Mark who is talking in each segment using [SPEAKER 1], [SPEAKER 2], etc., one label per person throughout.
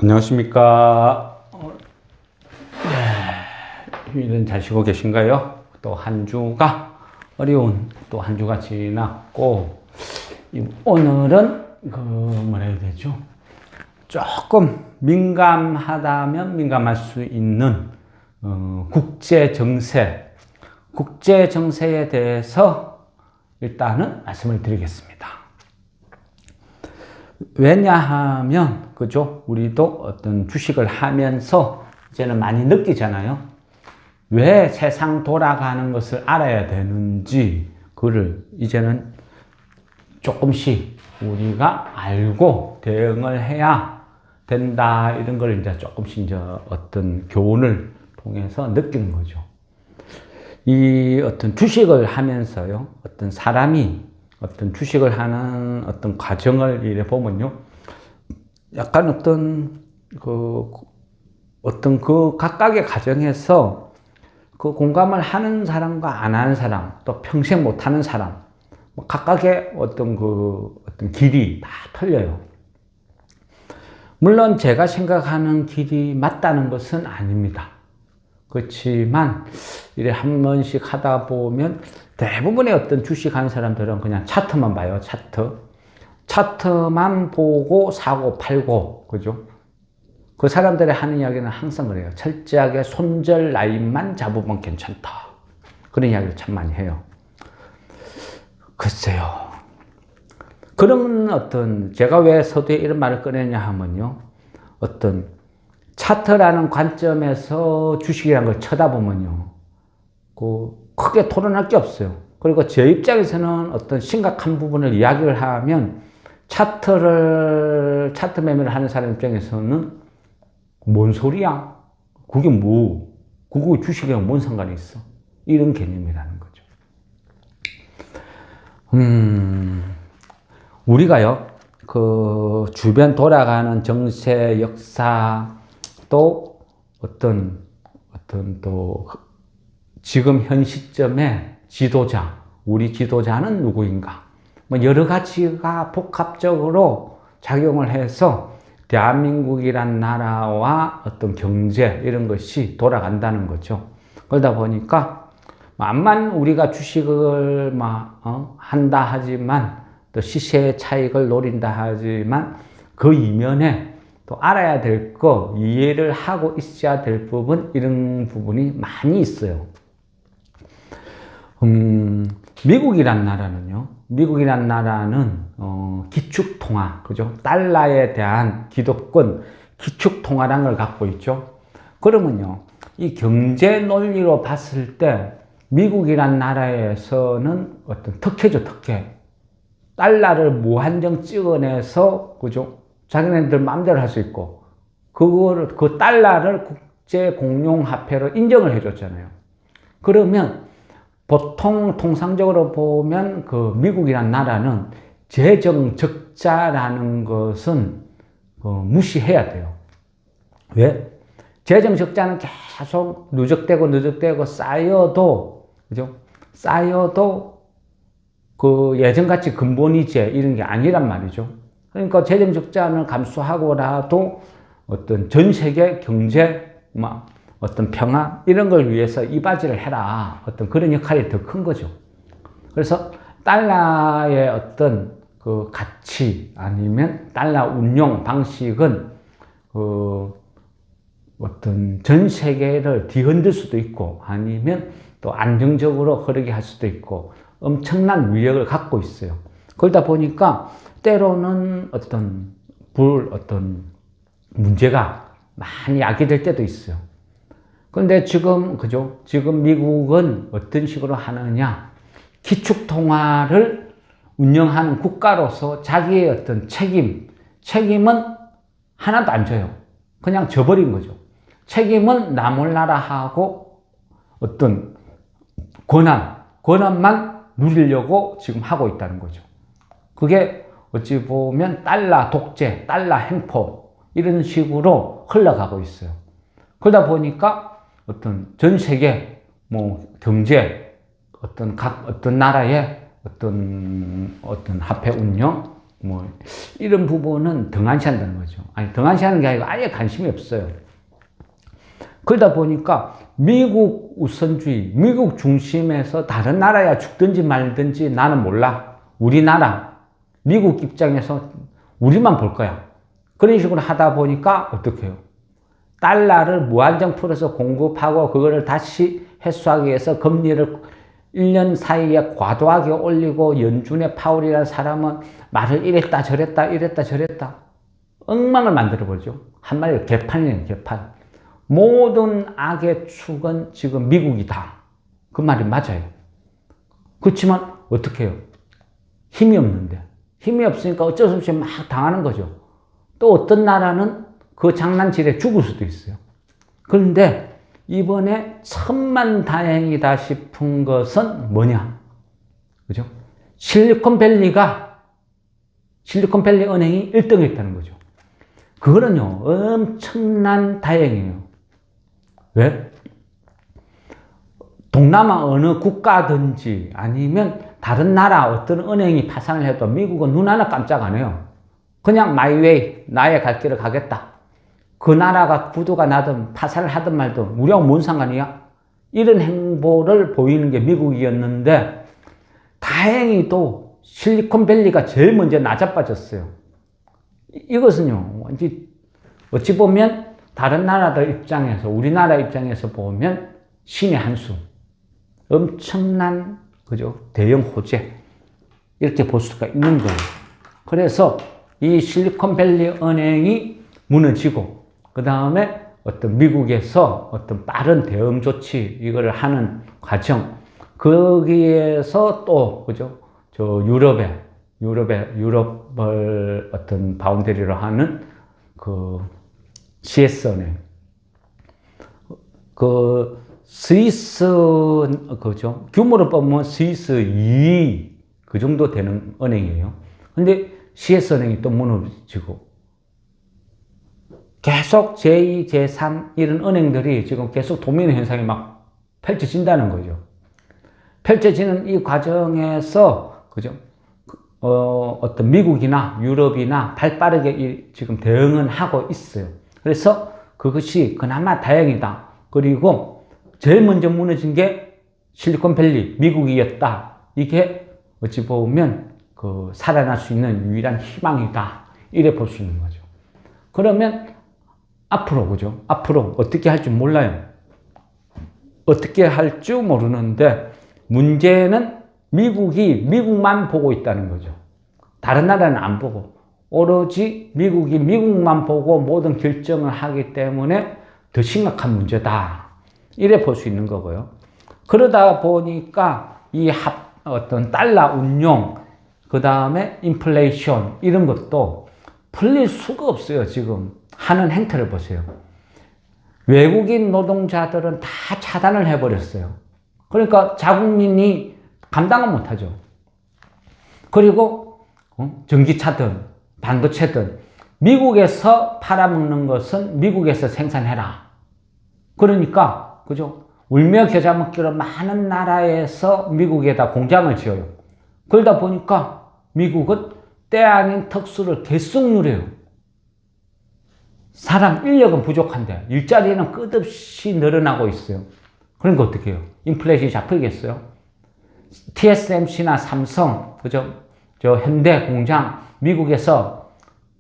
[SPEAKER 1] 안녕하십니까. 휴일은 잘 쉬고 계신가요? 또 한 주가 어려운 또 한 주가 지났고, 오늘은 뭐라 해야 되죠? 조금 민감하다면 민감할 수 있는 국제 정세에 대해서 일단은 말씀을 드리겠습니다. 왜냐하면, 그죠? 우리도 어떤 주식을 하면서 이제는 많이 느끼잖아요. 왜 세상 돌아가는 것을 알아야 되는지, 그를 이제는 조금씩 우리가 알고 대응을 해야 된다. 이런 걸 이제 조금씩 이제 어떤 교훈을 통해서 느끼는 거죠. 이 어떤 주식을 하면서요, 어떤 사람이 어떤 주식을 하는 어떤 과정을 이래 보면요, 약간 어떤 그 각각의 과정에서 그 공감을 하는 사람과 안 하는 사람, 또 평생 못 하는 사람, 각각의 어떤 길이 다 틀려요. 물론 제가 생각하는 길이 맞다는 것은 아닙니다. 그렇지만 이래 한 번씩 하다 보면 대부분의 어떤 주식하는 사람들은 그냥 차트만 봐요. 차트만 보고 사고 팔고, 그죠? 그 사람들이 하는 이야기는 항상 그래요. 철저하게 손절 라인만 잡으면 괜찮다. 그런 이야기를 참 많이 해요. 글쎄요. 그러면 제가 왜 서두에 이런 말을 꺼내냐 하면요, 어떤 차트라는 관점에서 주식이라는 걸 쳐다보면요, 크게 토론할 게 없어요. 그리고 제 입장에서는 어떤 심각한 부분을 이야기를 하면, 차트 매매를 하는 사람 입장에서는 뭔 소리야? 그게 주식이랑 뭔 상관이 있어? 이런 개념이라는 거죠. 우리가요, 그 주변 돌아가는 정세, 역사, 또 또 지금 현 시점의 우리 지도자는 누구인가? 여러 가지가 복합적으로 작용을 해서 대한민국이란 나라와 어떤 경제, 이런 것이 돌아간다는 거죠. 그러다 보니까, 암만 우리가 주식을 한다 하지만, 또 시세 차익을 노린다 하지만, 그 이면에 또 알아야 될 거, 이해를 하고 있어야 될 부분, 이런 부분이 많이 있어요. 미국이란 나라는 기축통화, 그죠? 달러에 대한 기득권, 기축통화라는 걸 갖고 있죠. 그러면요, 이 경제 논리로 봤을 때 미국이란 나라에서는 어떤 특혜죠, 특혜. 달러를 무한정 찍어내서, 그죠? 자기네들 마음대로 할 수 있고, 그 달러를 국제 공용화폐로 인정을 해줬잖아요. 그러면 보통 통상적으로 보면 미국이란 나라는 재정 적자라는 것은 무시해야 돼요. 왜? 재정 적자는 계속 누적되고 쌓여도, 그죠? 쌓여도 예전같이 근본이체 이런 게 아니란 말이죠. 그러니까 재정 적자를 감수하고라도 어떤 전 세계 경제, 어떤 평화, 이런 걸 위해서 이바지를 해라. 어떤 그런 역할이 더 큰 거죠. 그래서 달러의 어떤 가치, 아니면 달러 운용 방식은 어떤 전 세계를 뒤흔들 수도 있고, 아니면 또 안정적으로 흐르게 할 수도 있고, 엄청난 위력을 갖고 있어요. 그러다 보니까 때로는 어떤 문제가 많이 야기될 때도 있어요. 그런데 지금 미국은 어떤 식으로 하느냐? 기축통화를 운영하는 국가로서 자기의 어떤 책임은 하나도 안 져요. 그냥 져버린 거죠. 책임은 나 몰라라 하고 어떤 권한만 누리려고 지금 하고 있다는 거죠. 그게 어찌 보면 달러 독재, 달러 횡포, 이런 식으로 흘러가고 있어요. 그러다 보니까 어떤 전 세계 경제, 어떤 나라의 어떤 화폐 운영, 뭐 이런 부분은 등한시한다는 거죠. 아니 등한시하는 게 아니고 아예 관심이 없어요. 그러다 보니까 미국 우선주의, 미국 중심에서 다른 나라야 죽든지 말든지 나는 몰라. 우리나라, 미국 입장에서 우리만 볼 거야. 그런 식으로 하다 보니까 어떻게 해요? 달러를 무한정 풀어서 공급하고 그거를 다시 회수하기 위해서 금리를 1년 사이에 과도하게 올리고 연준의 파월이라는 사람은 말을 이랬다 저랬다 엉망을 만들어버리죠. 한마디로 개판이에요. 개판. 모든 악의 축은 지금 미국이다. 그 말이 맞아요. 그렇지만 어떻게 해요? 힘이 없는데. 힘이 없으니까 어쩔 수 없이 막 당하는 거죠. 또 어떤 나라는 그 장난질에 죽을 수도 있어요. 그런데 이번에 천만다행이다 싶은 것은 뭐냐? 그죠? 실리콘밸리 은행이 1등 했다는 거죠. 그거는요, 엄청난 다행이에요. 왜? 동남아 어느 국가든지 아니면 다른 나라 어떤 은행이 파산을 해도 미국은 눈 하나 깜짝 안 해요. 그냥 my way, 나의 갈 길을 가겠다. 그 나라가 부도가 나든 파산을 하든 말든 우리하고 뭔 상관이야? 이런 행보를 보이는 게 미국이었는데 다행히도 실리콘밸리가 제일 먼저 낮아빠졌어요. 이것은요, 어찌 보면 다른 나라들 입장에서, 우리나라 입장에서 보면 신의 한 수. 엄청난, 그죠? 대형 호재. 이렇게 볼 수가 있는 거예요. 그래서 이 실리콘밸리 은행이 무너지고, 그 다음에 어떤 미국에서 어떤 빠른 대응 조치, 이거를 하는 과정, 거기에서 또, 그죠? 유럽을 어떤 바운더리로 하는 그 CS은행, 그 스위스, 그죠? 규모로 보면 스위스 2위 그 정도 되는 은행이에요. 근데 CS은행이 또 무너지고, 계속 제2, 제3 이런 은행들이 지금 계속 도미노 현상이 막 펼쳐진다는 거죠. 펼쳐지는 이 과정에서, 그죠? 어떤 미국이나 유럽이나 발빠르게 지금 대응은 하고 있어요. 그래서 그것이 그나마 다행이다. 그리고 제일 먼저 무너진 게 실리콘밸리, 미국이었다. 이게 어찌 보면 그 살아날 수 있는 유일한 희망이다. 이래 볼 수 있는 거죠. 그러면 앞으로, 그죠? 앞으로 어떻게 할지 몰라요. 어떻게 할 줄 모르는데 문제는 미국만 보고 있다는 거죠. 다른 나라는 안 보고 오로지 미국만 보고 모든 결정을 하기 때문에 더 심각한 문제다. 이래 볼 수 있는 거고요. 그러다 보니까 어떤 달러 운용, 그 다음에 인플레이션 이런 것도 풀릴 수가 없어요. 지금 하는 행태를 보세요. 외국인 노동자들은 다 차단을 해버렸어요. 그러니까 자국민이 감당은 못하죠. 그리고 전기차든 반도체든 미국에서 팔아먹는 것은 미국에서 생산해라. 그러니까 그죠? 울며 겨자 먹기로 많은 나라에서 미국에다 공장을 지어요. 그러다 보니까 미국은 때 아닌 특수를 계속 누려요. 사람 인력은 부족한데 일자리는 끝없이 늘어나고 있어요. 그러니까 어떻게 해요? 인플레이션이 잡히겠어요? TSMC나 삼성, 그죠? 현대 공장 미국에서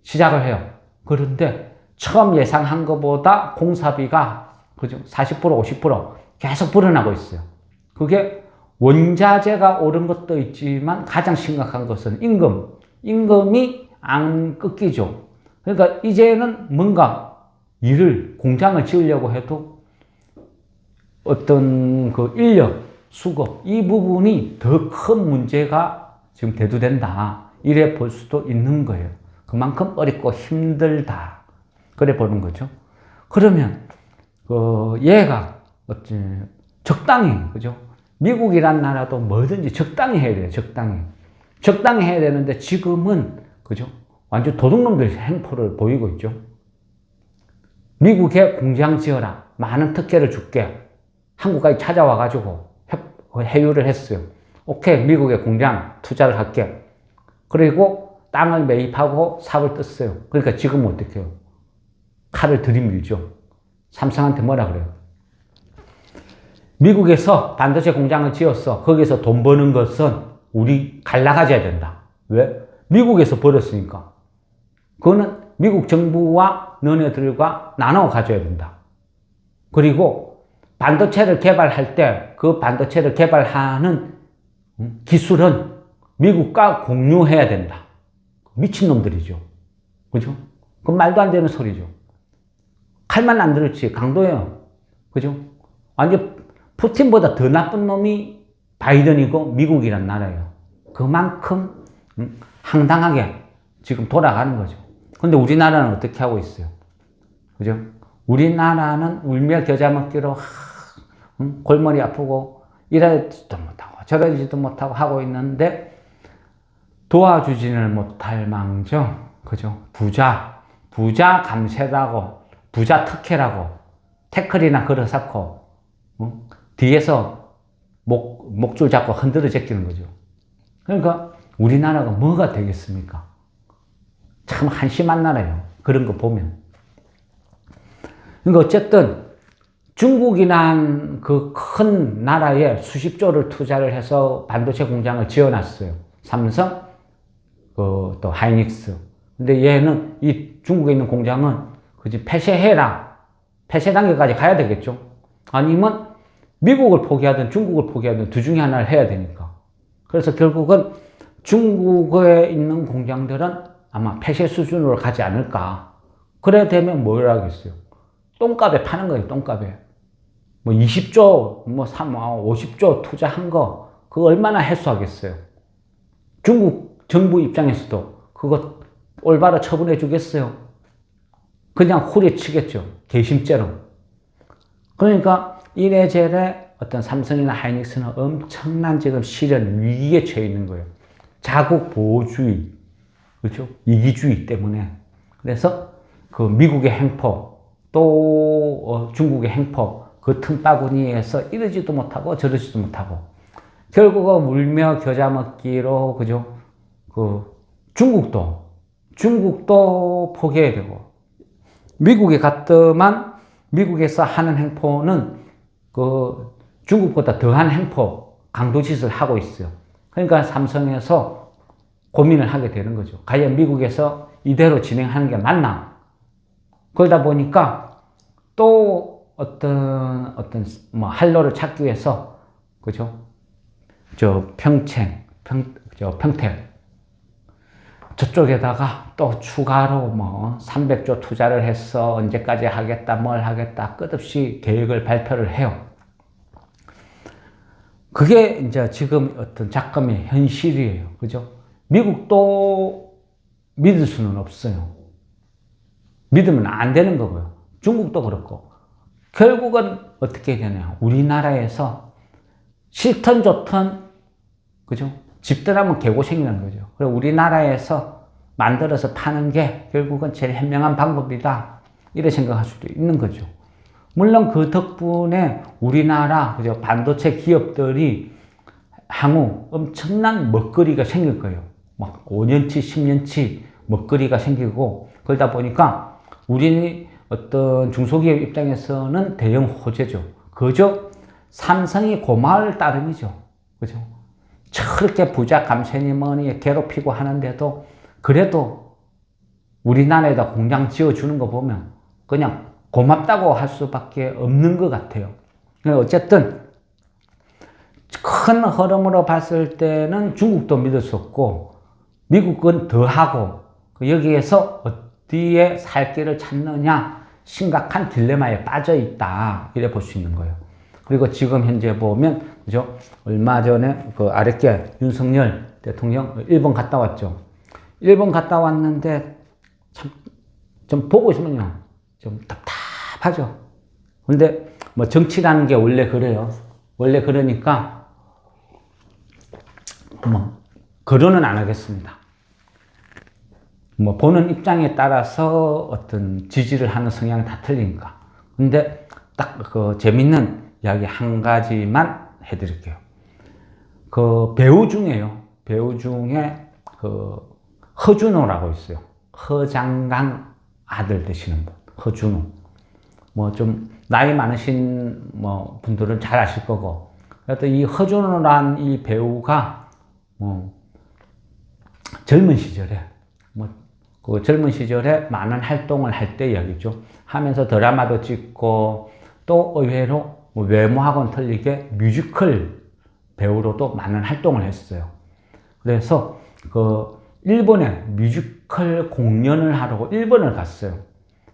[SPEAKER 1] 시작을 해요. 그런데 처음 예상한 것보다 공사비가 그죠? 40%, 50% 계속 불어나고 있어요. 그게 원자재가 오른 것도 있지만 가장 심각한 것은 임금이 안 꺾이죠. 그러니까 이제는 뭔가 공장을 지으려고 해도 어떤 그 인력, 수급, 이 부분이 더 큰 문제가 지금 대두된다. 이래 볼 수도 있는 거예요. 그만큼 어렵고 힘들다. 그래 보는 거죠. 그러면, 얘가, 적당히, 그죠? 미국이란 나라도 뭐든지 적당히 해야 돼요. 적당히 해야 되는데 지금은, 그죠? 완전 도둑놈들 행포를 보이고 있죠. 미국에 공장 지어라. 많은 특혜를 줄게. 한국까지 찾아와가지고 해유를 했어요. 오케이, 미국에 공장 투자를 할게. 그리고 땅을 매입하고 삽을 떴어요. 그러니까 지금은 어떻게 해요? 칼을 들이밀죠. 삼성한테 뭐라 그래요? 미국에서 반도체 공장을 지어서 거기서 돈 버는 것은 우리 갈라가져야 된다. 왜? 미국에서 벌었으니까. 그거는 미국 정부와 너네들과 나눠 가져야 된다. 그리고 반도체를 개발할 때 그 반도체를 개발하는 기술은 미국과 공유해야 된다. 미친놈들이죠. 그죠? 그건 말도 안 되는 소리죠. 칼만 안 들었지 강도예요. 그죠? 완전 푸틴보다 더 나쁜 놈이 바이든이고 미국이란 나라예요. 그만큼 황당하게 지금 돌아가는 거죠. 근데 우리나라는 어떻게 하고 있어요? 그죠? 우리나라는 울며 겨자 먹기로 골머리 아프고 이러지도 못하고 저러지도 못하고 하고 있는데 도와주지는 못할 망정, 그죠? 부자 감세라고, 부자 특혜라고 태클이나 걸어놓고 뒤에서 목줄 잡고 흔들어 제끼는 거죠. 그러니까 우리나라가 뭐가 되겠습니까? 참 한심한 나라예요. 그런 거 보면. 그러니까 어쨌든 중국이란 그 큰 나라에 수십조를 투자를 해서 반도체 공장을 지어놨어요. 삼성, 또 하이닉스. 근데 얘는 이 중국에 있는 공장은 그지 폐쇄해라. 폐쇄 단계까지 가야 되겠죠. 아니면 미국을 포기하든 중국을 포기하든 둘 중에 하나를 해야 되니까. 그래서 결국은 중국에 있는 공장들은 아마 폐쇄 수준으로 가지 않을까. 그래 되면 뭘 하겠어요? 똥값에 파는 거예요, 똥값에. 뭐 20조, 뭐 50조 투자한 거, 그거 얼마나 해소하겠어요? 중국 정부 입장에서도 그거 올바로 처분해 주겠어요? 그냥 후려치겠죠. 개심죄로. 그러니까 이래저래 어떤 삼성이나 하이닉스는 엄청난 지금 시련, 위기에 처해 있는 거예요. 자국 보호주의, 그렇죠? 이기주의 때문에. 그래서 그 미국의 행포, 또 중국의 행포, 그 틈바구니에서 이러지도 못하고 저러지도 못하고 결국은 울며 겨자 먹기로, 그죠? 그 중국도 포기해야 되고 미국에 갔더만 미국에서 하는 행포는 그 중국보다 더한 행포, 강도짓을 하고 있어요. 그러니까 삼성에서 고민을 하게 되는 거죠. 과연 미국에서 이대로 진행하는 게 맞나? 그러다 보니까 또 어떤 활로를 찾기 위해서, 그죠? 평택 저쪽에다가 또 추가로 300조 투자를 해서 언제까지 하겠다, 뭘 하겠다, 끝없이 계획을 발표를 해요. 그게 이제 지금 어떤 작감의 현실이에요. 그죠? 미국도 믿을 수는 없어요. 믿으면 안 되는 거고요. 중국도 그렇고. 결국은 어떻게 되냐. 우리나라에서 싫든 좋든, 그죠? 집들하면 개고생이라는 거죠. 그리고 우리나라에서 만들어서 파는 게 결국은 제일 현명한 방법이다. 이렇게 생각할 수도 있는 거죠. 물론 그 덕분에 우리나라, 그죠? 반도체 기업들이 향후 엄청난 먹거리가 생길 거예요. 막 5년치, 10년치 먹거리가 생기고, 그러다 보니까 우리 어떤 중소기업 입장에서는 대형 호재죠. 그저 삼성이 고마울 따름이죠. 그죠? 저렇게 부자 감세니 뭐니 괴롭히고 하는데도 그래도 우리나라에다 공장 지어주는 거 보면 그냥 고맙다고 할 수밖에 없는 것 같아요. 어쨌든 큰 흐름으로 봤을 때는 중국도 믿을 수 없고 미국은 더하고 여기에서 어디에 살 길을 찾느냐 심각한 딜레마에 빠져 있다. 이래 볼 수 있는 거예요. 그리고 지금 현재 보면, 그죠? 얼마 전에 그 아랫게 윤석열 대통령 일본 갔다 왔죠. 일본 갔다 왔는데 참 좀 보고 있으면요. 좀 답답하죠. 근데 뭐 정치라는 게 원래 그래요. 원래 그러니까 뭐 거론은 안 하겠습니다. 뭐 보는 입장에 따라서 어떤 지지를 하는 성향이 다 틀리니까. 근데 딱 그 재밌는 이야기 한 가지만 해드릴게요. 그 배우 중에 그 허준호라고 있어요. 허장강 아들 되시는 분. 허준호. 뭐 좀 나이 많으신 뭐 분들은 잘 아실 거고. 하여튼 이 허준호란 이 배우가 젊은 시절에 그 젊은 시절에 많은 활동을 할 때 이야기죠. 하면서 드라마도 찍고 또 의외로 외모하고는 틀리게 뮤지컬 배우로도 많은 활동을 했어요. 그래서 그 일본에 뮤지컬 공연을 하려고 일본을 갔어요.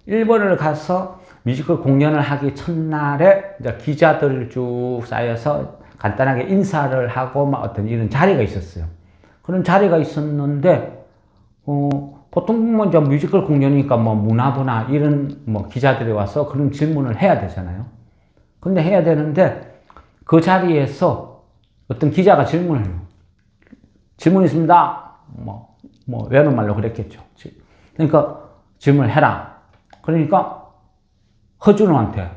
[SPEAKER 1] 일본을 가서 뮤지컬 공연을 하기 첫날에 이제 기자들 쭉 쌓여서 간단하게 인사를 하고 막 어떤 이런 자리가 있었어요. 그런 자리가 있었는데 보통 뭐 이제 뮤지컬 공연이니까 뭐 문화부나 이런 뭐 기자들이 와서 그런 질문을 해야 되잖아요. 근데 해야 되는데 그 자리에서 어떤 기자가 질문을 해요. 질문 있습니다. 뭐 외우는 말로 그랬겠죠. 그러니까 질문을 해라. 그러니까 허준호한테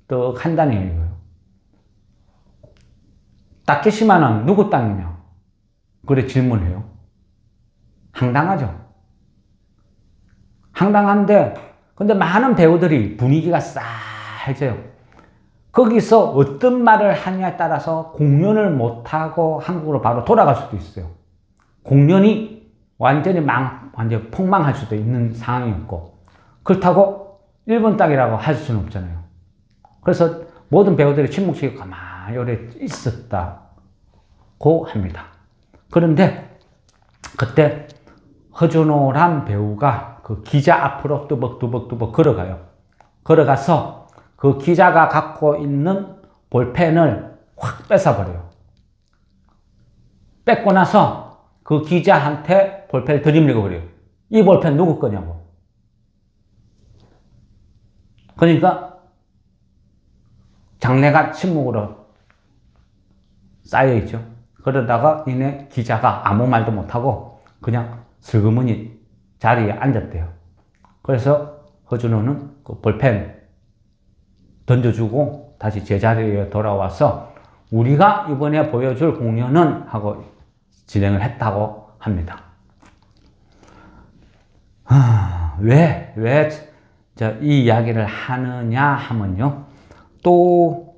[SPEAKER 1] 떡 한다는 얘기예요. 다케시마는 누구 땅이냐? 그래 질문해요. 황당하죠. 황당한데 근데 많은 배우들이 분위기가 쌀져요. 거기서 어떤 말을 하냐에 따라서 공연을 못하고 한국으로 바로 돌아갈 수도 있어요. 공연이 완전히 완전 폭망할 수도 있는 상황이었고, 그렇다고 일본 땅이라고 할 수는 없잖아요. 그래서 모든 배우들이 침묵시키고 가만히 오래 있었다고 합니다. 그런데 그때 허준호란 배우가 그 기자 앞으로 뚜벅뚜벅 걸어가요. 걸어가서 그 기자가 갖고 있는 볼펜을 확 뺏어버려요. 뺏고 나서 그 기자한테 볼펜을 들이밀고 그래요. 이 볼펜 누구 거냐고. 그러니까 장내가 침묵으로 쌓여있죠. 그러다가 이내 기자가 아무 말도 못하고 그냥 슬그머니 자리에 앉았대요. 그래서 허준호는 그 볼펜 던져주고 다시 제자리에 돌아와서 우리가 이번에 보여줄 공연은 하고 진행을 했다고 합니다. 왜 이 이야기를 하느냐 하면요. 또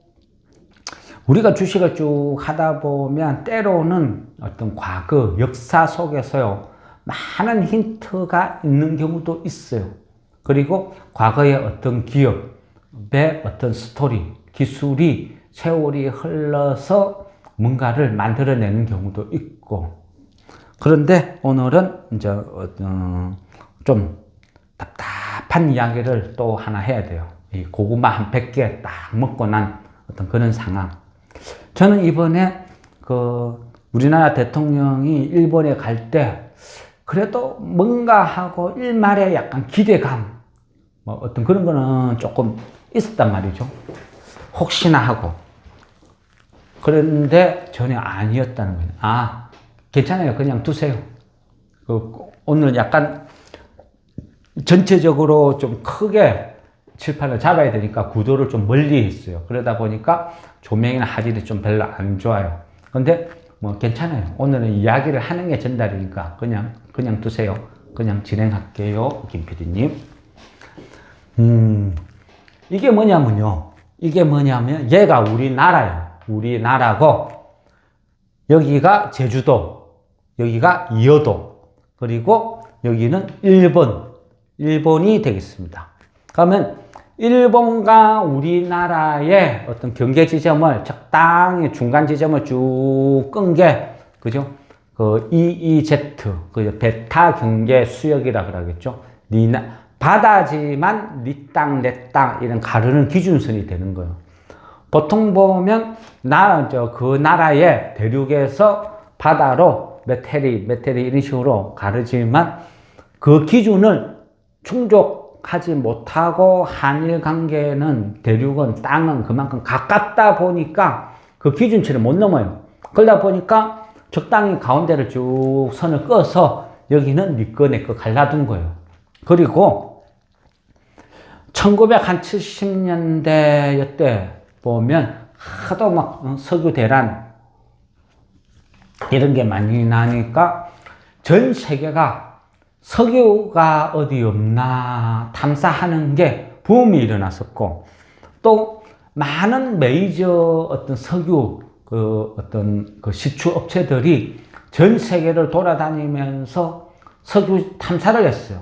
[SPEAKER 1] 우리가 주식을 쭉 하다 보면 때로는 어떤 과거, 역사 속에서요. 많은 힌트가 있는 경우도 있어요. 그리고 과거의 어떤 기업의 어떤 스토리, 기술이 세월이 흘러서 뭔가를 만들어내는 경우도 있고. 그런데 오늘은 이제 좀 답답한 이야기를 또 하나 해야 돼요. 이 고구마 한 100개 딱 먹고 난 어떤 그런 상황. 저는 이번에 우리나라 대통령이 일본에 갈 때 그래도 뭔가 하고 일말에 약간 기대감, 뭐 어떤 그런 거는 조금 있었단 말이죠. 혹시나 하고. 그런데 전혀 아니었다는 거예요. 괜찮아요. 그냥 두세요. 오늘 약간 전체적으로 좀 크게 칠판을 잡아야 되니까 구도를 좀 멀리 했어요. 그러다 보니까 조명이나 화질이 좀 별로 안 좋아요. 근데 뭐 괜찮아요. 오늘은 이야기를 하는 게 전달이니까 그냥 두세요. 그냥 진행할게요. 김 PD님. 이게 뭐냐면 얘가 우리나라예요. 우리나라고 여기가 제주도, 여기가 이어도, 그리고 여기는 일본이 되겠습니다. 그러면 일본과 우리나라의 어떤 경계 지점을 적당히 중간 지점을 쭉 끈 게 그죠? 그 EEZ, 그 베타 경계 수역이라 그러겠죠. 바다지만 네 땅, 내 땅 이런 가르는 기준선이 되는 거예요. 보통 보면 그 나라의 대륙에서 바다로 몇 해리 이런 식으로 가르지만 그 기준을 충족하지 못하고 한일 관계는 대륙은 땅은 그만큼 가깝다 보니까 그 기준치를 못 넘어요. 그러다 보니까 적당히 가운데를 쭉 선을 꺼서 여기는 네 거 내 거 갈라둔 거예요. 그리고 1970년대 보면 하도 막 석유 대란 이런 게 많이 나니까 전 세계가 석유가 어디 없나 탐사하는 게 붐이 일어났었고, 또 많은 메이저 어떤 석유 어떤 시추 업체들이 전 세계를 돌아다니면서 석유 탐사를 했어요.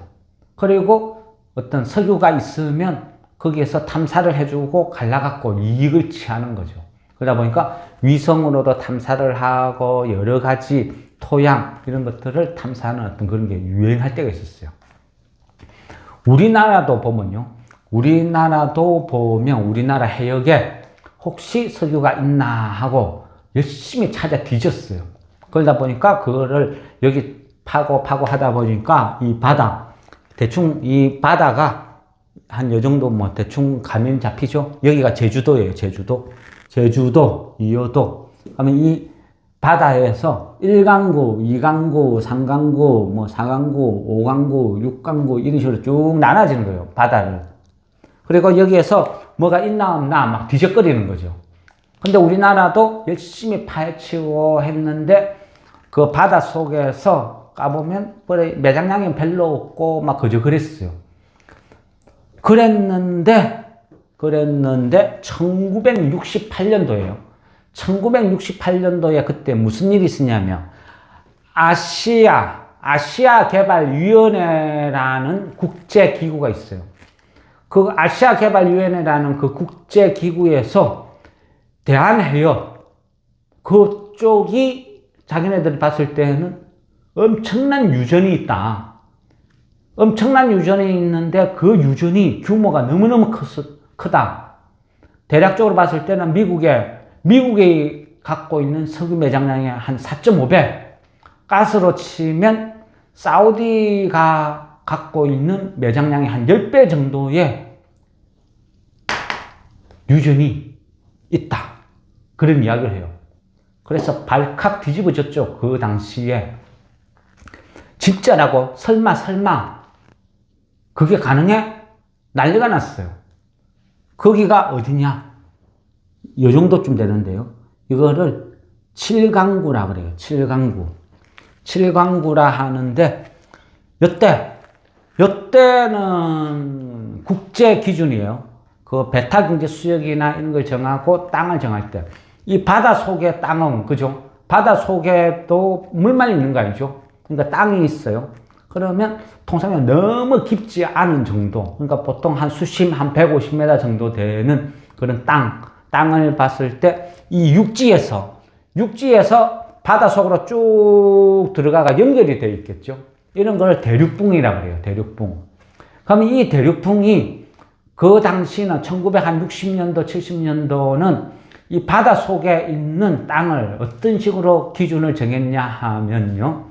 [SPEAKER 1] 그리고 어떤 석유가 있으면 거기에서 탐사를 해주고 갈라갖고 이익을 취하는 거죠. 그러다 보니까 위성으로도 탐사를 하고 여러 가지 토양 이런 것들을 탐사하는 어떤 그런 게 유행할 때가 있었어요. 우리나라도 보면 우리나라 해역에 혹시 석유가 있나 하고 열심히 찾아 뒤졌어요. 그러다 보니까 그거를 여기 파고 하다 보니까 이 바다, 대충 이 바다가 한 요 정도 뭐 대충 감이 잡히죠? 여기가 제주도예요, 제주도, 2호도. 그러면 이 바다에서 1강구, 2강구, 3강구, 뭐 4강구, 5강구, 6강구 이런 식으로 쭉 나눠지는 거예요, 바다를. 그리고 여기에서 뭐가 있나 없나 막 뒤적거리는 거죠. 근데 우리나라도 열심히 파헤치고 했는데 그 바다 속에서 까보면 매장량이 별로 없고 막 그저 그랬어요. 그랬는데 1968년도에요. 1968년도에 그때 무슨 일이 있었냐면 아시아 개발위원회라는 국제기구가 있어요. 그 아시아 개발위원회라는 그 국제기구에서 대한해협 그쪽이 자기네들이 봤을 때는 엄청난 유전이 있다. 엄청난 유전이 있는데 그 유전이 규모가 너무너무 크다. 대략적으로 봤을 때는 미국이 갖고 있는 석유 매장량의 한 4.5배, 가스로 치면 사우디가 갖고 있는 매장량의 한 10배 정도의 유전이 있다. 그런 이야기를 해요. 그래서 발칵 뒤집어졌죠. 그 당시에. 진짜라고? 설마 그게 가능해? 난리가 났어요. 거기가 어디냐? 이 정도쯤 되는데요. 이거를 7강구라 그래요. 7강구라 하는데 요때는 국제 기준이에요. 그 베타 경제 수역이나 이런 걸 정하고 땅을 정할 때 이 바다 속에 땅은 그죠? 바다 속에도 물만 있는 거 아니죠? 그러니까 땅이 있어요. 그러면 통상에 너무 깊지 않은 정도, 그러니까 보통 한 수심 한 150m 정도 되는 그런 땅을 봤을 때 이 육지에서 바다 속으로 쭉 들어가가 연결이 되어 있겠죠. 이런 걸 대륙붕이라고 그래요. 대륙붕. 그러면 이 대륙붕이 그 당시는 1960년도, 70년도는 이 바다 속에 있는 땅을 어떤 식으로 기준을 정했냐 하면요.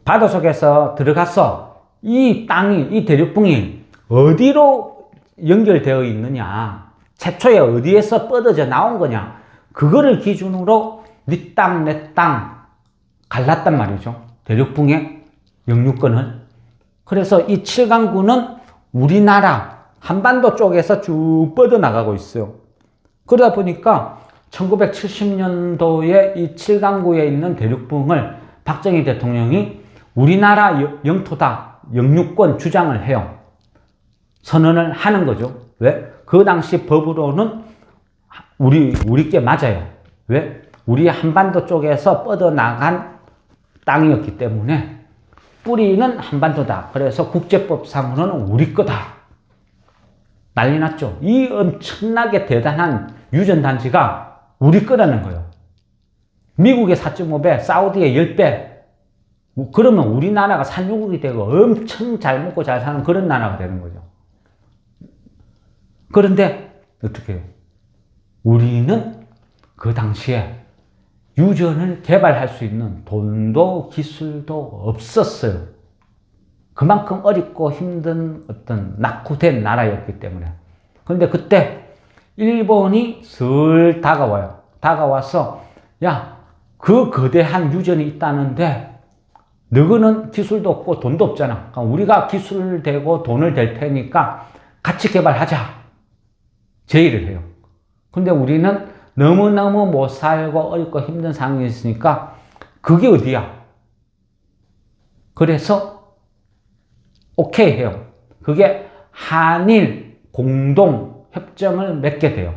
[SPEAKER 1] 바다 속에서 들어가서 이 대륙붕이 어디로 연결되어 있느냐, 최초에 어디에서 뻗어져 나온 거냐, 그거를 기준으로 네 땅, 내 땅 갈랐단 말이죠. 대륙붕의 영유권을. 그래서 이 7강구는 우리나라 한반도 쪽에서 쭉 뻗어나가고 있어요. 그러다 보니까 1970년도에 이 7강구에 있는 대륙붕을 박정희 대통령이 우리나라 영토다, 영유권 주장을 해요. 선언을 하는 거죠. 왜? 그 당시 법으로는 우리께 맞아요. 왜? 우리 한반도 쪽에서 뻗어나간 땅이었기 때문에 뿌리는 한반도다. 그래서 국제법상으로는 우리 거다. 난리 났죠. 이 엄청나게 대단한 유전단지가 우리 거라는 거예요. 미국의 4.5배, 사우디의 10배. 그러면 우리나라가 산유국이 되고 엄청 잘 먹고 잘 사는 그런 나라가 되는 거죠. 그런데 어떻게 해요? 우리는 그 당시에 유전을 개발할 수 있는 돈도 기술도 없었어요. 그만큼 어렵고 힘든 어떤 낙후된 나라였기 때문에. 그런데 그때 일본이 슬 다가와요. 다가와서 야, 그 거대한 유전이 있다는데 너희는 기술도 없고 돈도 없잖아. 그러니까 우리가 기술 되고 돈을 댈 테니까 같이 개발하자. 제의를 해요. 근데 우리는 너무너무 못 살고 어렵고 힘든 상황이 있으니까 그게 어디야? 그래서 오케이 해요. 그게 한일 공동 협정을 맺게 돼요.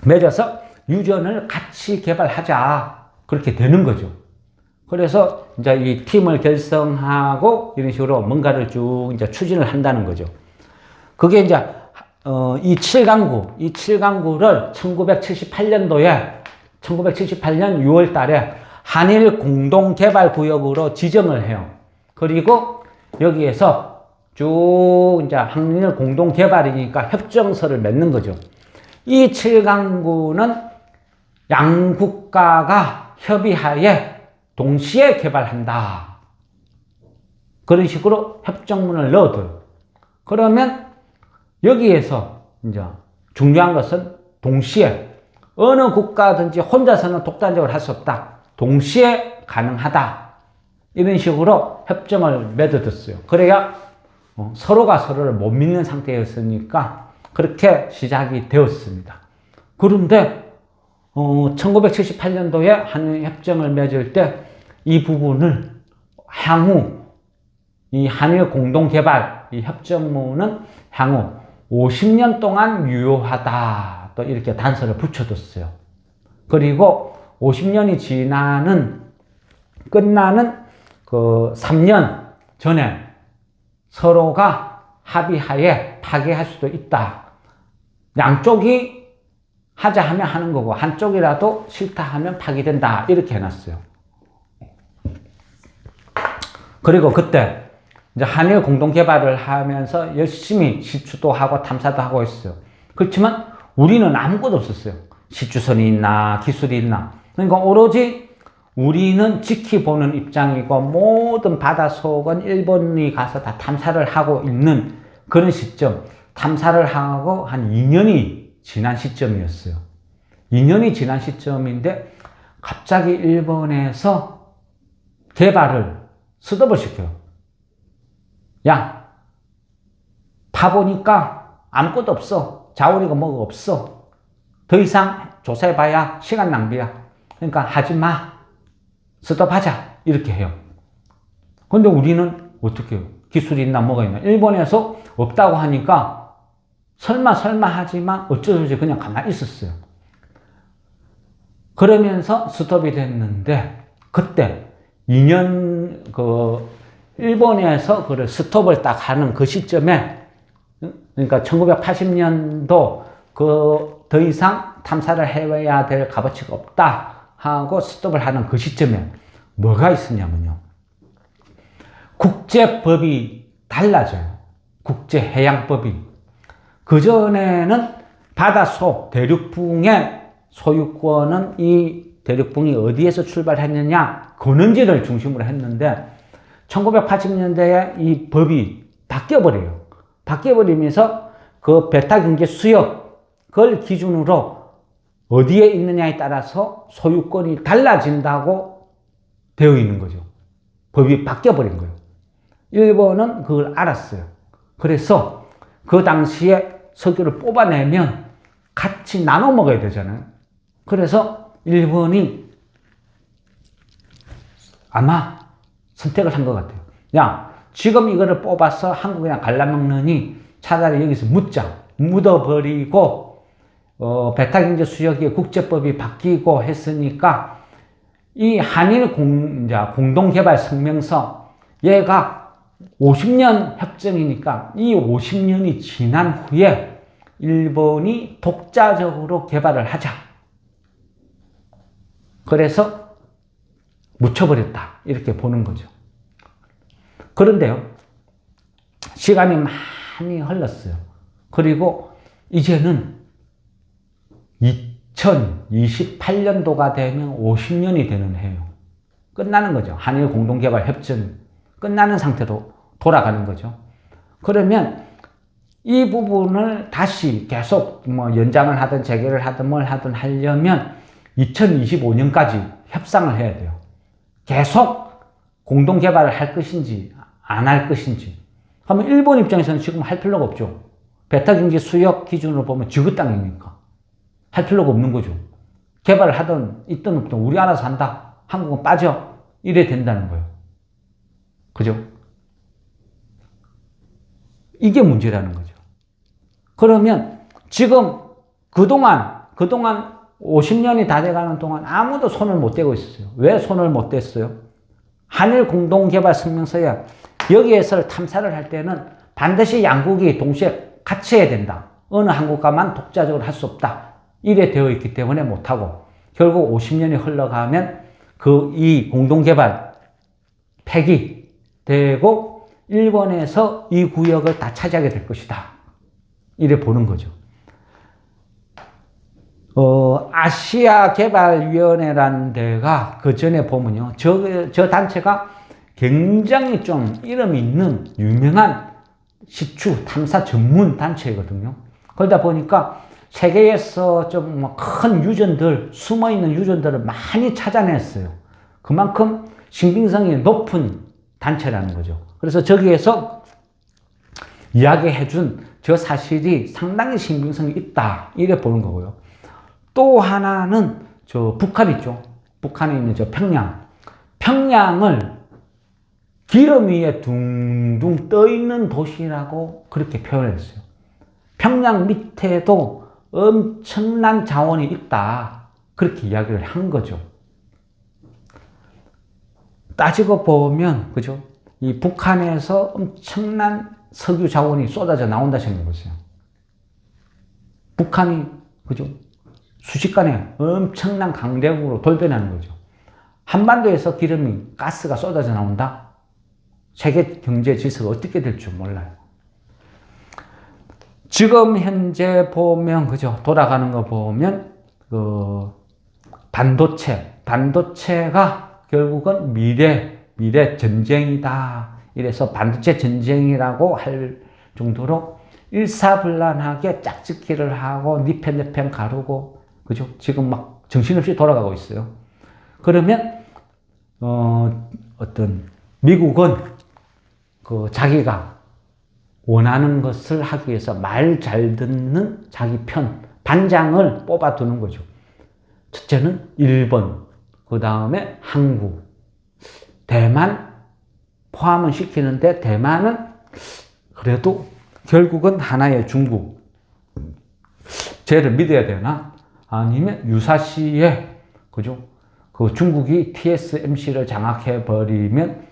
[SPEAKER 1] 맺어서 유전을 같이 개발하자. 그렇게 되는 거죠. 그래서 이제 이 팀을 결성하고 이런 식으로 뭔가를 쭉 이제 추진을 한다는 거죠. 그게 이제 이 7강구를 1978년도에 1978년 6월 달에 한일 공동개발구역으로 지정을 해요. 그리고 여기에서 쭉 이제 한일 공동개발이니까 협정서를 맺는 거죠. 이 7강구는 양국가가 협의하에 동시에 개발한다. 그런 식으로 협정문을 넣어둬요. 그러면 여기에서 이제 중요한 것은 동시에 어느 국가든지 혼자서는 독단적으로 할 수 없다. 동시에 가능하다. 이런 식으로 협정을 맺어뒀어요. 그래야 서로가 서로를 못 믿는 상태였으니까 그렇게 시작이 되었습니다. 그런데 1978년도에 한일 협정을 맺을 때 이 부분을 향후 이 한일 공동개발 이 협정문은 향후 50년 동안 유효하다. 또 이렇게 단서를 붙여뒀어요. 그리고 50년이 끝나는 그 3년 전에 서로가 합의하에 파기할 수도 있다. 양쪽이 하자 하면 하는 거고 한쪽이라도 싫다 하면 파기된다. 이렇게 해놨어요. 그리고 그때 이제 한일 공동개발을 하면서 열심히 시추도 하고 탐사도 하고 있어요. 그렇지만 우리는 아무것도 없었어요. 시추선이 있나 기술이 있나. 그러니까 오로지 우리는 지켜보는 입장이고 모든 바닷속은 일본이 가서 다 탐사를 하고 있는 그런 시점. 탐사를 하고 한 2년이 지난 시점이었어요. 2년이 지난 시점인데 갑자기 일본에서 개발을 스톱을 시켜요. 야, 파보니까 아무것도 없어. 자원이고 뭐가 없어. 더 이상 조사해봐야 시간 낭비야. 그러니까 하지 마. 스톱하자. 이렇게 해요. 근데 우리는 어떻게 해요? 기술이 있나 뭐가 있나. 일본에서 없다고 하니까 설마 하지만 어쩌지 그냥 가만히 있었어요. 그러면서 스톱이 됐는데 그때 2년 일본에서 그 스톱을 딱 하는 그 시점에 그러니까 1980년도 더 이상 탐사를 해야 될 값어치가 없다 하고 스톱을 하는 그 시점에 뭐가 있었냐면요. 국제법이 달라져요. 국제해양법이. 그전에는 바닷속 대륙붕의 소유권은 이 대륙붕이 어디에서 출발했느냐 그는지를 중심으로 했는데 1980년대에 이 법이 바뀌어버려요. 바뀌어버리면서 그 배타경계 수역을 기준으로 어디에 있느냐에 따라서 소유권이 달라진다고 되어 있는 거죠. 법이 바뀌어버린 거예요. 일본은 그걸 알았어요. 그래서 그 당시에 석유를 뽑아내면 같이 나눠 먹어야 되잖아요. 그래서 일본이 아마 선택을 한 것 같아요. 야, 지금 이거를 뽑아서 한국이랑 갈라먹느니 차라리 여기서 묻어버리고 배타경제 수역의 국제법이 바뀌고 했으니까 이 한일 공동개발 성명서 얘가 50년 협정이니까 이 50년이 지난 후에 일본이 독자적으로 개발을 하자. 그래서 묻혀버렸다. 이렇게 보는 거죠. 그런데요, 시간이 많이 흘렀어요. 그리고 이제는 2028년도가 되면 50년이 되는 해요. 끝나는 거죠. 한일 공동개발 협정이 끝나는 상태로 돌아가는 거죠. 그러면 이 부분을 다시 계속 뭐 연장을 하든 재개를 하든 뭘 하든 하려면 2025년까지 협상을 해야 돼요. 계속 공동개발을 할 것인지 안 할 것인지. 하면 일본 입장에서는 지금 할 필요가 없죠. 배타경제 수역 기준으로 보면 지구 땅이니까 할 필요가 없는 거죠. 개발을 하든 있든 없든 우리 알아서 한다. 한국은 빠져. 이래 된다는 거예요. 그죠? 이게 문제라는 거죠. 그러면 지금 그동안 50년이 다 돼가는 동안 아무도 손을 못 대고 있었어요. 왜 손을 못 댔어요? 한일 공동개발 성명서에 여기에서 탐사를 할 때는 반드시 양국이 동시에 같이 해야 된다. 어느 한 국가만 독자적으로 할 수 없다. 이래 되어 있기 때문에 못하고 결국 50년이 흘러가면 이 공동개발 폐기되고 일본에서 이 구역을 다 차지하게 될 것이다. 이래 보는 거죠. 아시아개발위원회라는 데가 그 전에 보면요. 저 단체가 굉장히 좀 이름 있는 유명한 시추 탐사 전문 단체거든요. 그러다 보니까 세계에서 좀 큰 유전들, 숨어있는 유전들을 많이 찾아냈어요. 그만큼 신빙성이 높은 단체라는 거죠. 그래서 저기에서 이야기해준 저 사실이 상당히 신빙성이 있다. 이래 보는 거고요. 또 하나는 저 북한 있죠. 북한에 있는 저 평양. 평양을 기름 위에 둥둥 떠 있는 도시라고 그렇게 표현했어요. 평양 밑에도 엄청난 자원이 있다. 그렇게 이야기를 한 거죠. 따지고 보면, 그죠? 이 북한에서 엄청난 석유 자원이 쏟아져 나온다 생각해보세요. 북한이, 그죠? 순식간에 엄청난 강대국으로 돌변하는 거죠. 한반도에서 기름이, 가스가 쏟아져 나온다? 세계 경제 질서가 어떻게 될 줄 몰라요. 지금 현재 보면, 그죠? 돌아가는 거 보면, 반도체가 결국은 미래 전쟁이다. 이래서 반도체 전쟁이라고 할 정도로 일사불란하게 짝짓기를 하고 네 편 가르고, 그죠? 지금 막 정신없이 돌아가고 있어요. 그러면, 미국은 자기가 원하는 것을 하기 위해서 말 잘 듣는 자기 편, 반장을 뽑아두는 거죠. 첫째는 일본, 그 다음에 한국, 대만 포함은 시키는데 대만은 그래도 결국은 하나의 중국. 쟤를 믿어야 되나? 아니면 유사시에, 그죠? 그 중국이 TSMC를 장악해버리면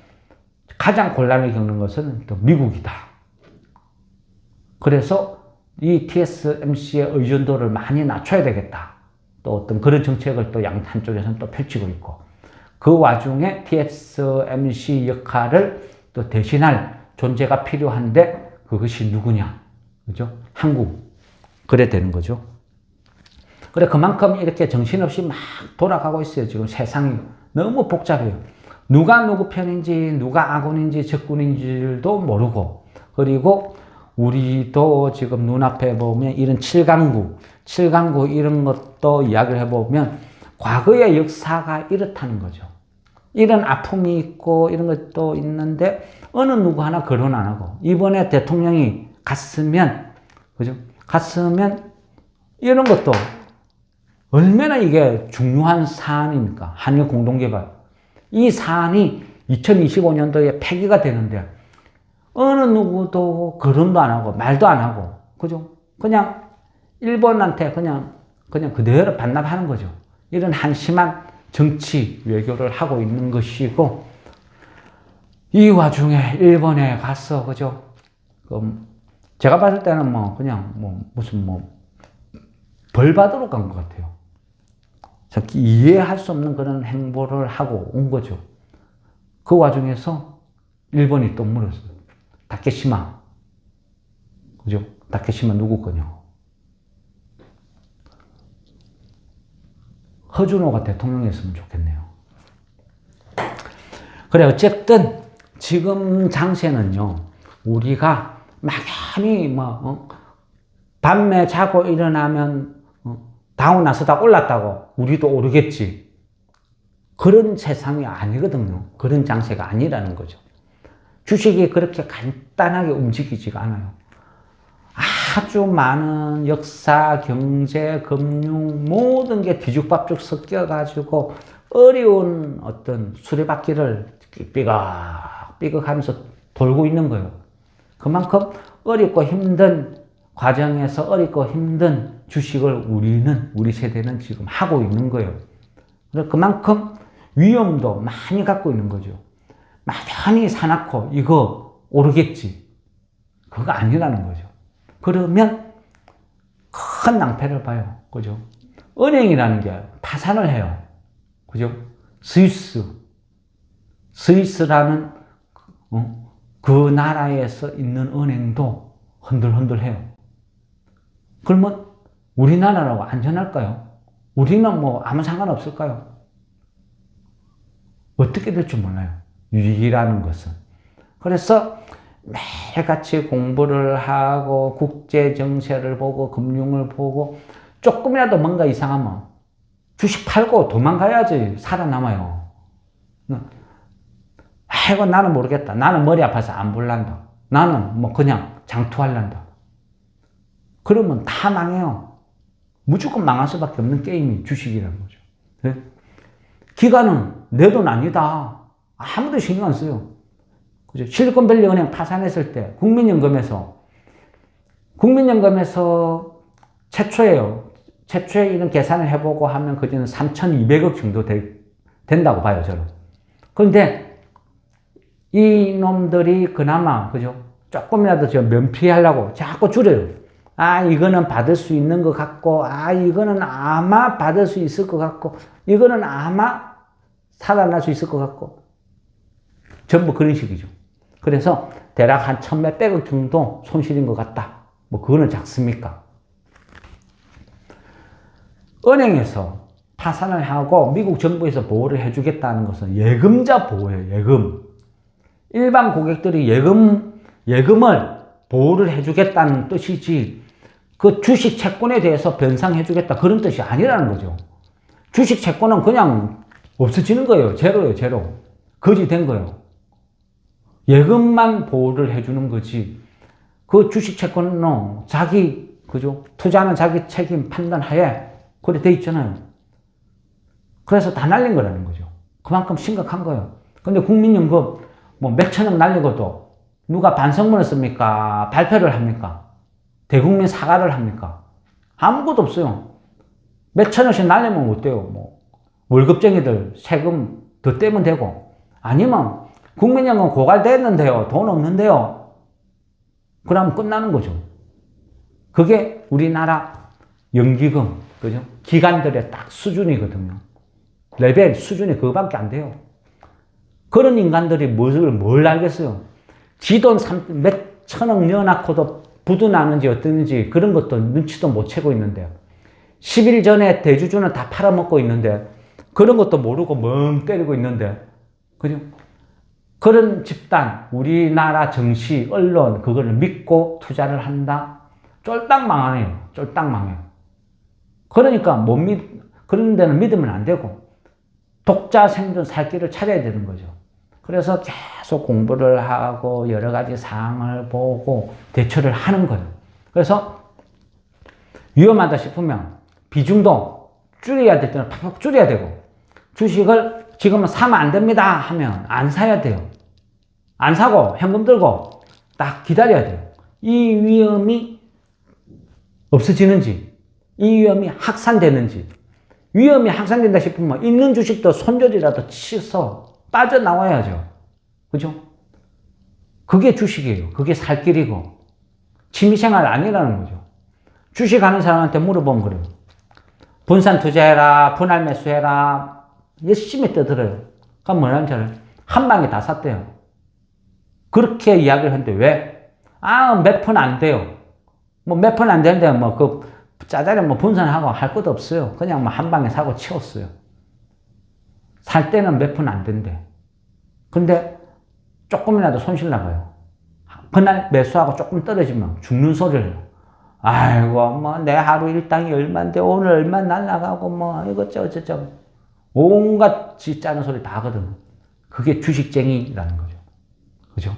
[SPEAKER 1] 가장 곤란을 겪는 것은 또 미국이다. 그래서 이 TSMC의 의존도를 많이 낮춰야 되겠다. 또 어떤 그런 정책을 또 한쪽에서는 또 펼치고 있고. 그 와중에 TSMC 역할을 또 대신할 존재가 필요한데 그것이 누구냐? 그죠? 한국. 그래 되는 거죠. 그래, 그만큼 이렇게 정신없이 막 돌아가고 있어요. 지금 세상이 너무 복잡해요. 누가 누구 편인지, 누가 아군인지, 적군인지도 모르고, 그리고 우리도 지금 눈앞에 보면 이런 7강국 이런 것도 이야기를 해보면 과거의 역사가 이렇다는 거죠. 이런 아픔이 있고 이런 것도 있는데 어느 누구 하나 거론 안 하고, 이번에 대통령이 갔으면, 그죠? 갔으면 이런 것도 얼마나 이게 중요한 사안입니까? 한일 공동개발. 이 사안이 2025년도에 폐기가 되는데 어느 누구도 거론도 안 하고 말도 안 하고, 그죠? 그냥 일본한테 그냥 그대로 반납하는 거죠. 이런 한심한 정치 외교를 하고 있는 것이고, 이 와중에 일본에 가서, 그죠? 제가 봤을 때는 무슨 벌 받으러 간 것 같아요. 이해할 수 없는 그런 행보를 하고 온 거죠. 그 와중에서 일본이 또 물었어요. 다케시마. 그죠? 다케시마 누구 거냐? 허준호가 대통령이었으면 좋겠네요. 그래, 어쨌든 지금 장세는요, 우리가 막연히 밤에 자고 일어나면 다운나스닥 올랐다고 우리도 오르겠지. 그런 세상이 아니거든요. 그런 장세가 아니라는 거죠. 주식이 그렇게 간단하게 움직이지가 않아요. 아주 많은 역사, 경제, 금융 모든 게 뒤죽박죽 섞여가지고 어려운 어떤 수레바퀴를 삐걱 하면서 돌고 있는 거예요. 그만큼 어렵고 힘든 과정에서 어렵고 힘든 주식을 우리 세대는 지금 하고 있는 거예요. 그래서 그만큼 위험도 많이 갖고 있는 거죠. 막연히 사놓고 이거 오르겠지. 그거 아니라는 거죠. 그러면 큰 낭패를 봐요. 그죠? 은행이라는 게 파산을 해요. 그죠? 스위스라는 그 나라에서 있는 은행도 흔들흔들해요. 그러면 우리나라라고 안전할까요? 우리는 뭐 아무 상관없을까요? 어떻게 될지 몰라요. 위기라는 것은. 그래서 매일같이 공부를 하고 국제 정세를 보고 금융을 보고 조금이라도 뭔가 이상하면 주식 팔고 도망가야지 살아남아요. 아이고 나는 모르겠다. 나는 머리 아파서 안 볼란다. 나는 뭐 그냥 장투할란다. 그러면 다 망해요. 무조건 망할 수밖에 없는 게임이 주식이라는 거죠. 네? 기관은 내 돈 아니다. 아무도 신경 안 써요. 그죠? 실리콘밸리 은행 파산했을 때 국민연금에서 최초에 이런 계산을 해보고 하면 그저는 3,200억 정도 된다고 봐요, 저는. 그런데 이 놈들이 그나마, 그죠? 조금이라도 저 면피하려고 자꾸 줄여요. 아, 이거는 받을 수 있는 것 같고, 아, 이거는 아마 받을 수 있을 것 같고, 이거는 아마 살아날 수 있을 것 같고. 전부 그런 식이죠. 그래서 대략 한 1,000몇백억 정도 손실인 것 같다. 뭐, 그거는 작습니까? 은행에서 파산을 하고 미국 정부에서 보호를 해주겠다는 것은 예금자 보호예요, 예금. 일반 고객들이 예금을 보호를 해주겠다는 뜻이지, 그 주식 채권에 대해서 변상해주겠다, 그런 뜻이 아니라는 거죠. 주식 채권은 그냥 없어지는 거예요. 제로예요, 제로. 거지 된 거예요. 예금만 보호를 해주는 거지, 그 주식 채권은 그죠? 투자는 자기 책임 판단 하에 그래 돼 있잖아요. 그래서 다 날린 거라는 거죠. 그만큼 심각한 거예요. 근데 국민연금 뭐 몇천억 날리고도 누가 반성문을 씁니까? 발표를 합니까? 대국민 사과를 합니까? 아무것도 없어요. 몇천억씩 날리면 어때요? 뭐 월급쟁이들 세금 더 떼면 되고, 아니면 국민연금 고갈됐는데요, 돈 없는데요, 그러면 끝나는 거죠. 그게 우리나라 연기금, 그죠? 기관들의 딱 수준이거든요. 레벨 수준이 그거밖에 안 돼요. 그런 인간들이 뭘 알겠어요? 지 돈 몇 천억 넣어놓고도 부도나는지 어떤지 그런 것도 눈치도 못 채고 있는데, 10일 전에 대주주는 다 팔아먹고 있는데 그런 것도 모르고 멍 때리고 있는데, 그죠? 그런 집단, 우리나라 정치, 언론, 그걸 믿고 투자를 한다? 쫄딱 망하네요. 쫄딱 망해요. 그러니까 그런 데는 믿으면 안 되고, 독자 생존 살 길을 찾아야 되는 거죠. 그래서 계속 공부를 하고 여러 가지 사항을 보고 대처를 하는 거예요. 그래서 위험하다 싶으면 비중도 줄여야 될 때는 팍팍 줄여야 되고, 주식을 지금은 사면 안 됩니다 하면 안 사야 돼요. 안 사고 현금 들고 딱 기다려야 돼요. 이 위험이 없어지는지, 이 위험이 확산되는지. 위험이 확산된다 싶으면 있는 주식도 손절이라도 치서 빠져나와야죠. 그죠? 그게 주식이에요. 그게 살 길이고 취미생활 아니라는 거죠. 주식하는 사람한테 물어보면 그래요. 분산 투자해라, 분할 매수해라, 열심히 떠들어요. 그럼 뭐라는지 알아요? 한 방에 다 샀대요. 그렇게 이야기를 했는데 왜? 몇 푼 안 돼요. 뭐 몇 푼 안 되는데 짜잘히 분산하고 할 것도 없어요. 그냥 한 방에 사고 치웠어요. 살 때는 몇 푼 안 된대. 근데 조금이라도 손실 나가요. 그날 매수하고 조금 떨어지면 죽는 소리를 해요. 아이고, 내 하루 일당이 얼만데 오늘 얼마 날라가고 이것저것 온갖 짜는 소리 다 하거든. 그게 주식쟁이라는 거죠. 그죠?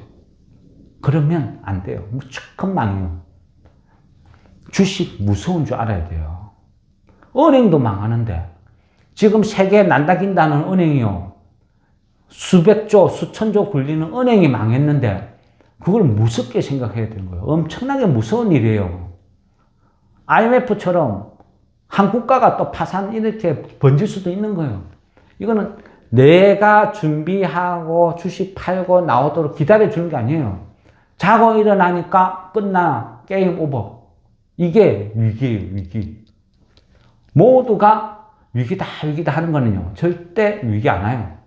[SPEAKER 1] 그러면 안 돼요. 무조건 망해요. 주식 무서운 줄 알아야 돼요. 은행도 망하는데 지금 세계 난다긴다는 은행이요, 수백조, 수천조 굴리는 은행이 망했는데 그걸 무섭게 생각해야 되는 거예요. 엄청나게 무서운 일이에요. IMF처럼 한 국가가 또 파산 이렇게 번질 수도 있는 거예요. 이거는 내가 준비하고 주식 팔고 나오도록 기다려주는 게 아니에요. 자고 일어나니까 끝나, 게임 오버. 이게 위기예요, 위기. 모두가 위기다, 위기다 하는 거는요, 절대 위기 안 와요.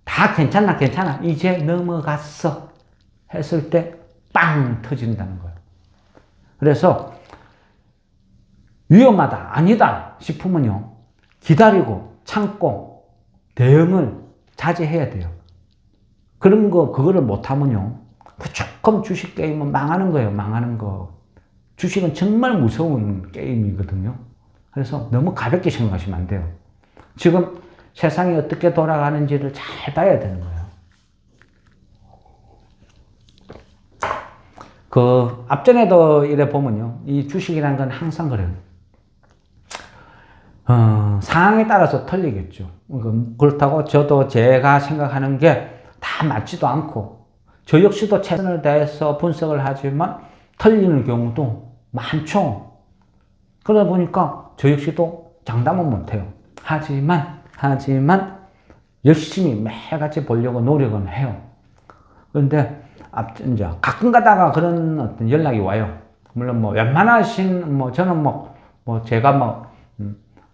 [SPEAKER 1] 다 괜찮아, 괜찮아. 이제 넘어갔어. 했을 때 빵 터진다는 거예요. 그래서 위험하다, 아니다 싶으면요, 기다리고 참고 대응을 자제해야 돼요. 그거를 못하면요, 무조건 주식 게임은 망하는 거예요, 망하는 거. 주식은 정말 무서운 게임이거든요. 그래서 너무 가볍게 생각하시면 안 돼요. 지금 세상이 어떻게 돌아가는지를 잘 봐야 되는 거예요. 앞전에도 이래 보면요, 이 주식이라는 건 항상 그래요. 상황에 따라서 틀리겠죠. 그렇다고 저도 제가 생각하는 게 다 맞지도 않고, 저 역시도 최선을 다해서 분석을 하지만 틀리는 경우도 많죠. 그러다 보니까 저 역시도 장담은 못해요. 하지만 열심히 매일같이 보려고 노력은 해요. 그런데 이제 가끔 가다가 그런 어떤 연락이 와요. 물론 뭐 웬만하신 저는 제가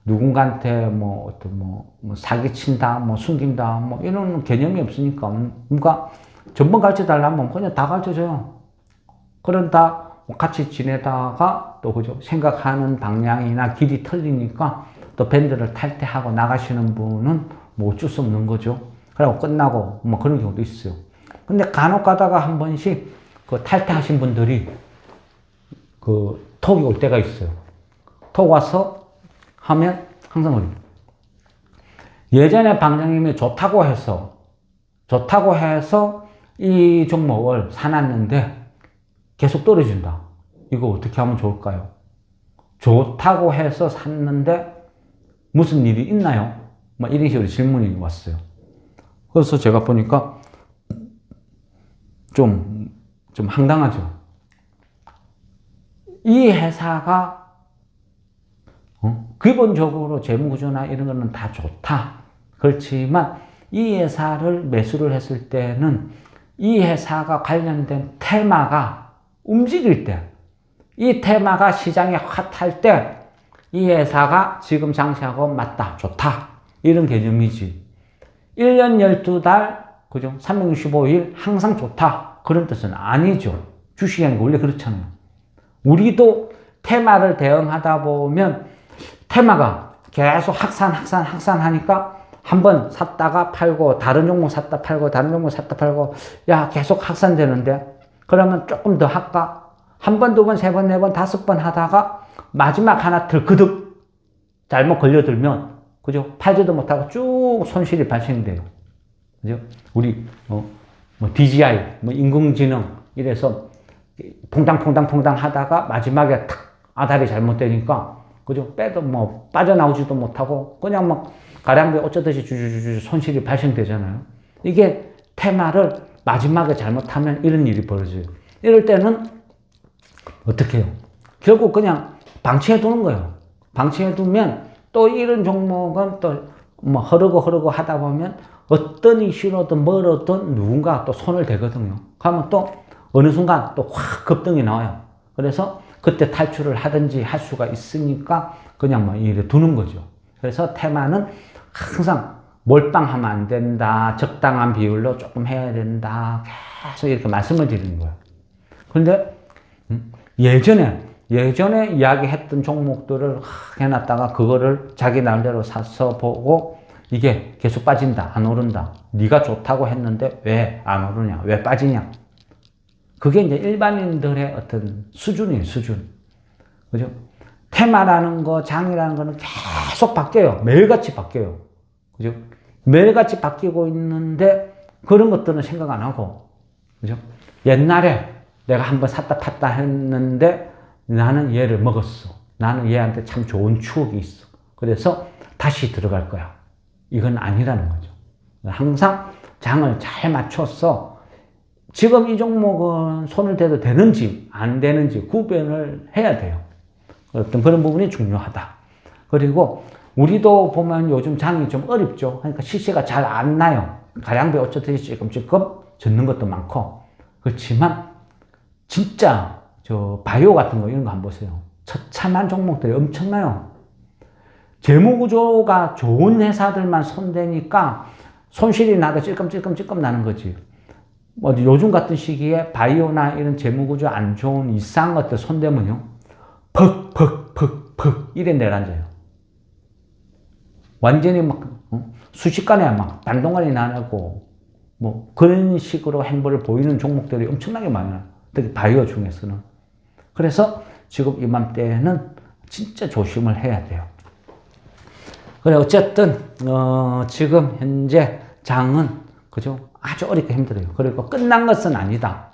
[SPEAKER 1] 누군가한테 사기친다, 숨긴다, 이런 개념이 없으니까, 뭔가 전부 가르쳐 달라면 그냥 다 가르쳐 줘요. 그러다 같이 지내다가 또 그죠, 생각하는 방향이나 길이 틀리니까 또 밴드를 탈퇴하고 나가시는 분은 어쩔 수 없는 거죠. 그리고 끝나고 그런 경우도 있어요. 근데 간혹 가다가 한 번씩 그 탈퇴하신 분들이 그 톡이 올 때가 있어요. 톡 와서 하면 항상 그래요. 예전에 방장님이 좋다고 해서 이 종목을 사놨는데 계속 떨어진다. 이거 어떻게 하면 좋을까요? 좋다고 해서 샀는데 무슨 일이 있나요? 이런 식으로 질문이 왔어요. 그래서 제가 보니까 좀 황당하죠. 이 회사가 기본적으로 재무구조나 이런 거는 다 좋다. 그렇지만 이 회사를 매수를 했을 때는 이 회사가 관련된 테마가 움직일 때, 이 테마가 시장에 핫할 때 이 회사가 지금 장세하고 맞다, 좋다, 이런 개념이지. 1년 12달, 그죠? 365일 항상 좋다, 그런 뜻은 아니죠. 주식이라는 게 원래 그렇잖아요. 우리도 테마를 대응하다 보면 테마가 계속 확산하니까 한번 샀다가 팔고, 다른 종목 샀다 팔고, 다른 종목 샀다 팔고, 야, 계속 확산되는데, 그러면 조금 더 할까? 한 번, 두 번, 세 번, 네 번, 다섯 번 하다가 마지막 하나 들그득 잘못 걸려들면, 그죠? 팔지도 못하고 쭉 손실이 발생돼요. 그죠? 우리, DGI, 인공지능, 이래서 퐁당퐁당 하다가 마지막에 탁 아다리 잘못되니까, 그죠? 빼도 빠져나오지도 못하고 그냥 가랑비 어쩌듯이 주주주주 손실이 발생되잖아요. 이게 테마를 마지막에 잘못하면 이런 일이 벌어져요. 이럴 때는 어떻게 해요? 결국 그냥 방치해 두는 거예요. 방치해 두면 또 이런 종목은 또 흐르고 하다 보면 어떤 이슈로든 뭐로든 누군가 또 손을 대거든요. 그러면 또 어느 순간 또 확 급등이 나와요. 그래서 그때 탈출을 하든지 할 수가 있으니까 그냥 이래 두는 거죠. 그래서 테마는 항상 몰빵하면 안 된다, 적당한 비율로 조금 해야 된다, 계속 이렇게 말씀을 드리는 거예요. 그런데 예전에 이야기했던 종목들을 해놨다가 그거를 자기 나름대로 사서 보고 이게 계속 빠진다, 안 오른다, 네가 좋다고 했는데 왜 안 오르냐, 왜 빠지냐, 그게 이제 일반인들의 어떤 수준이에요, 수준. 그죠? 테마라는 거, 장이라는 거는 계속 바뀌어요. 매일같이 바뀌어요. 그죠? 매일같이 바뀌고 있는데 그런 것들은 생각 안 하고, 그죠? 옛날에 내가 한번 샀다 팠다 했는데 나는 얘를 먹었어. 나는 얘한테 참 좋은 추억이 있어. 그래서 다시 들어갈 거야. 이건 아니라는 거죠. 항상 장을 잘 맞춰서 지금 이 종목은 손을 대도 되는지 안 되는지 구별을 해야 돼요. 어떤 그런 부분이 중요하다. 그리고 우리도 보면 요즘 장이 좀 어렵죠. 그러니까 시세가 잘 안 나요. 가량비 어쩌듯이 찔끔찔끔 젖는 것도 많고. 그렇지만 진짜 저 바이오 같은 거 이런 거 한번 보세요. 처참한 종목들이 엄청나요. 재무구조가 좋은 회사들만 손대니까 손실이 나도 찔끔찔끔 나는 거지. 뭐 요즘 같은 시기에 바이오나 이런 재무구조 안 좋은 이상한 것들 손대면요. 퍽 이래 내려앉아요. 완전히 막 순식간에 막 반동간이 나고 뭐 그런 식으로 행보를 보이는 종목들이 엄청나게 많아요. 특히 바이오 중에서는. 그래서 지금 이맘때는 진짜 조심을 해야 돼요. 그래 어쨌든 지금 현재 장은 그죠? 아주 어렵고 힘들어요. 그리고 끝난 것은 아니다.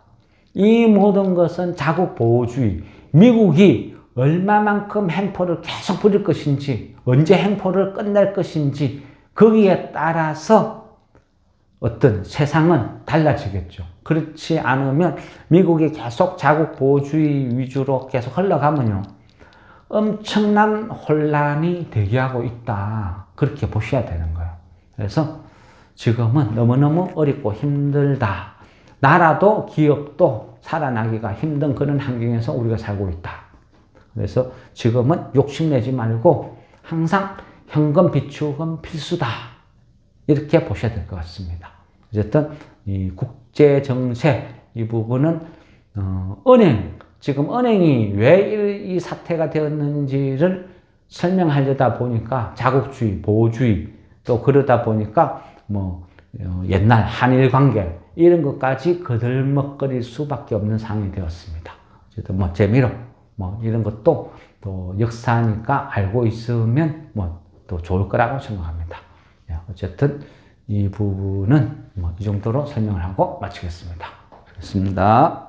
[SPEAKER 1] 이 모든 것은 자국 보호주의. 미국이 얼마만큼 행포를 계속 부릴 것인지, 언제 행포를 끝낼 것인지, 거기에 따라서 어떤 세상은 달라지겠죠. 그렇지 않으면 미국이 계속 자국 보호주의 위주로 계속 흘러가면요. 엄청난 혼란이 대기하고 있다. 그렇게 보셔야 되는 거예요. 그래서 지금은 너무너무 어렵고 힘들다. 나라도 기업도 살아나기가 힘든 그런 환경에서 우리가 살고 있다. 그래서 지금은 욕심내지 말고 항상 현금 비축은 필수다. 이렇게 보셔야 될 것 같습니다. 어쨌든 이 국제 정세 이 부분은 지금 은행이 왜 이 사태가 되었는지를 설명하려다 보니까 자국주의, 보호주의 또 그러다 보니까 뭐 옛날 한일 관계 이런 것까지 거들먹거릴 수밖에 없는 상황이 되었습니다. 어쨌든 뭐 재미로 뭐 이런 것도 또 역사니까 알고 있으면 뭐 또 좋을 거라고 생각합니다. 어쨌든 이 부분은 뭐 이 정도로 설명을 하고 마치겠습니다. 그렇습니다.